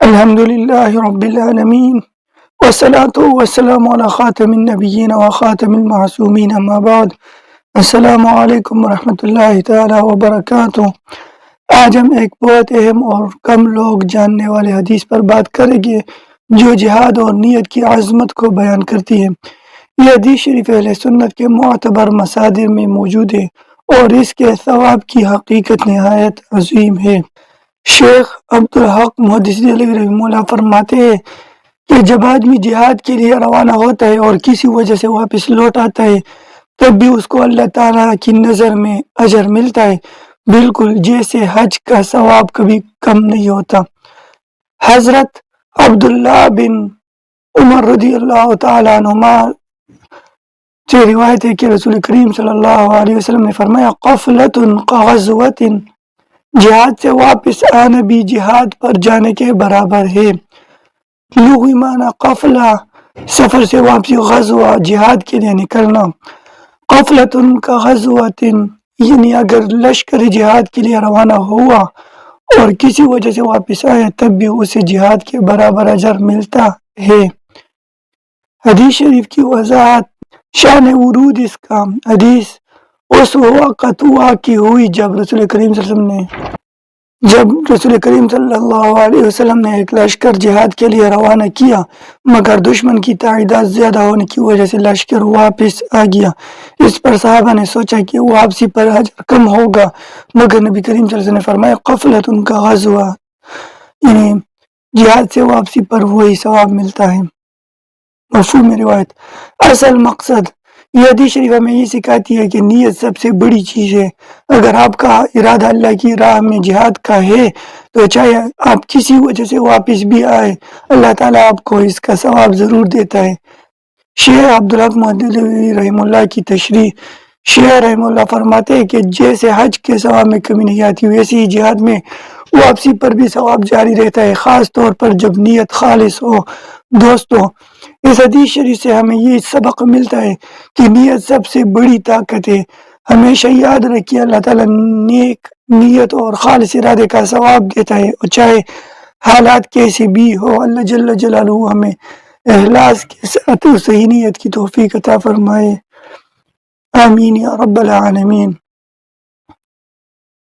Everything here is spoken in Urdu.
الحمد لله رب العالمين، والصلاة والسلام على خاتم النبيين وخاتم المعصومين، أما بعد. السلام علیکم ورحمۃ اللہ تعالی وبرکاتہ۔ آج ہم ایک بہت اہم اور کم لوگ جاننے والے حدیث پر بات کریں گے جو جہاد اور نیت کی عظمت کو بیان کرتی ہے۔ یہ حدیث شریف اہل سنت کے معتبر مصادر میں موجود ہے اور اس کے ثواب کی حقیقت نہایت عظیم ہے۔ شیخ عبدالحق محدث دہلوی رحمہ اللہ فرماتے ہیں کہ جب آدمی جہاد کے لیے روانہ ہوتا ہے اور کسی وجہ سے واپس لوٹ آتا ہے تب بھی اس کو اللہ تعالیٰ کی نظر میں اجر ملتا ہے، بالکل جیسے حج کا ثواب کبھی کم نہیں ہوتا۔ حضرت عبداللہ بن عمر رضی اللہ تعالیٰ عنہما سے روایت ہے کہ رسول کریم صلی اللہ علیہ وسلم نے فرمایا، قفلۃ کغزوۃ، جہاد سے واپس آنا بھی جہاد پر جانے کے برابر ہے۔ لغوی معنی قفلہ سفر سے واپسی، غزوہ جہاد کے لیے نکلنا۔ قفلۃ کغزوۃ یعنی اگر لشکر جہاد کے لیے روانہ ہوا اور کسی وجہ سے واپس آیا تب بھی اسے جہاد کے برابر اجر ملتا ہے۔ حدیث شریف کی وضاحت، شان ورود اس کا۔ حدیث اس وقت واقع ہوئی جب رسول کریم صلی اللہ علیہ وسلم نے ایک لشکر جہاد کے لیے روانہ کیا، مگر دشمن کی تعداد زیادہ ہونے کی وجہ سے لشکر واپس آ گیا۔ اس پر صحابہ نے سوچا کہ واپسی پر اجر کم ہوگا، مگر نبی کریم صلی اللہ علیہ وسلم نے فرمایا، قفلۃ کغزوہ، یعنی جہاد سے واپسی پر وہی ثواب ملتا ہے۔ مفہوم روایت، اصل مقصد، یہ حدیث شریف ہمیں یہ سکھاتی ہے کہ نیت سب سے بڑی چیز ہے۔ اگر آپ کا ارادہ اللہ کی راہ میں جہاد کا ہے تو چاہے آپ کسی وجہ سے واپس بھی آئے، اللہ تعالیٰ آپ کو اس کا ثواب ضرور دیتا ہے۔ شیخ عبدالحق محدث دہلوی رحمہ اللہ کی تشریح، شیخ رحمہ اللہ فرماتے ہیں کہ جیسے حج کے ثواب میں کمی نہیں آتی ویسے ہی جہاد میں واپسی پر بھی ثواب جاری رہتا ہے، خاص طور پر جب نیت خالص ہو۔ دوستو، اس حدیث شریف سے ہمیں یہ سبق ملتا ہے کہ نیت سب سے بڑی طاقت ہے۔ ہمیشہ یاد رکھیے، اللہ تعالیٰ نیک نیت اور خالص ارادے کا ثواب دیتا ہے، اور چاہے حالات کیسے بھی ہو، اللہ جل جلالہ ہمیں اخلاص کے ساتھ صحیح نیت کی توفیق عطا فرمائے۔ آمین یا رب العالمین۔